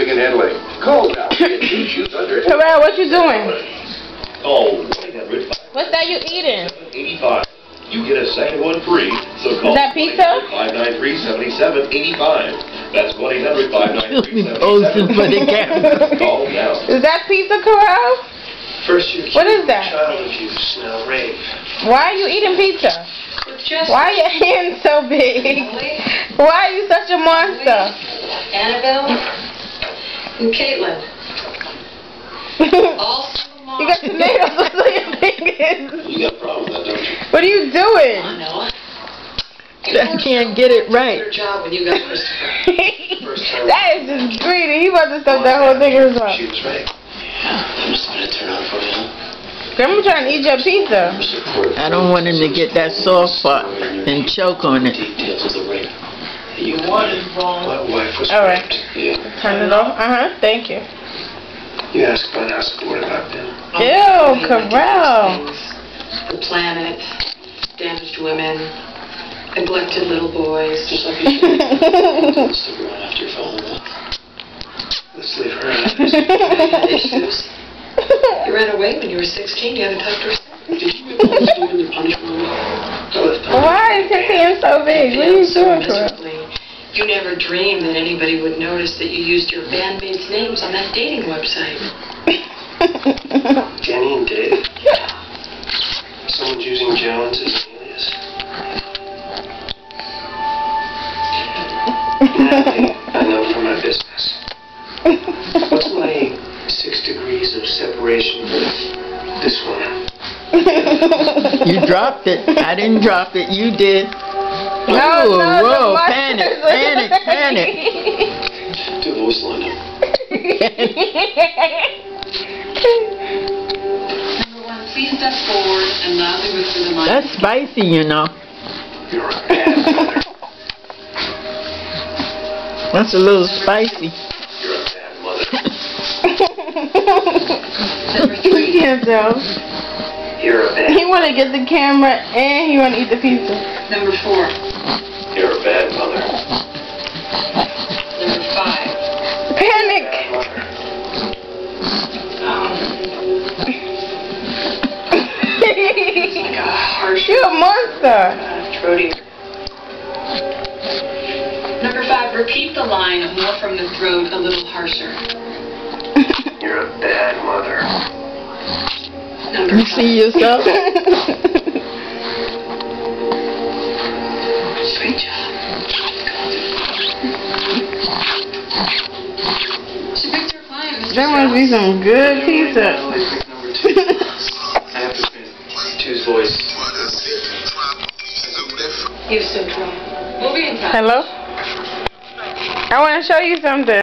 handling. Call now. Carrell, what you doing? Oh, What's that you eating? 85. You get a second one free. So call. Is that pizza? 593-7785. That's 1-800-593-7785. Posing for the camera. Call now. Is that pizza, Carrell? First you What is that? child abuse, now rape. Why are you eating pizza? Why are your hands so big? Why are you such a monster? Annabelle and Caitlin. All single moms. You got tomatoes on your fingers. You got a problem with that, don't you? What are you doing? I know. I can't get it right. Better job when you got Christopher. That is just greedy. He about to stuff that whole thing in his mouth. She was raped. That must have been a turn on for you. Grandma trying to eat your pizza. I don't want him to get that soft part and choke on it. Details of the rape. What wife was All right. raped? Yeah. Turn it off. Thank you. You asked about how supportive I've been. Ew, Carrell. The planet, damaged women, neglected little boys. Just like you should. Stick around after your father. Let's leave her out of You this. had issues. You ran away when you were 16. You haven't talked to her. Did you ever understand the punishment? Why is his hand so big? What are you doing, Carrell? You never dreamed that anybody would notice that you used your bandmates' names on that dating website. Jenny and Dave? Someone's using Jones as an alias. Natalie, I know from my business. What's my 6 degrees of separation with this woman? You dropped it. I didn't drop it. You did. No, Whoa, panic. Do the voice line up. Number 1, please step forward and loudly whisper the mic. That's spicy, you know. You're a bad mother. That's a little spicy. You're a bad mother. Number You 3, can't tell. You're a bad He want to get the camera and he want to eat the pizza. Number 4, You're a bad mother. number 5. Panic. Bad mother. Like a harsh You're a monster. throaty. Number 5, repeat the line more from the throat, a little harsher. You're a bad mother. Number You 5. see yourself? Great job. She picked her client, Mr. That must be some good pizza. Natalie picked number 2. I have to admit, 2's voice. Houston, we'll be in touch. Hello? I want to show you something.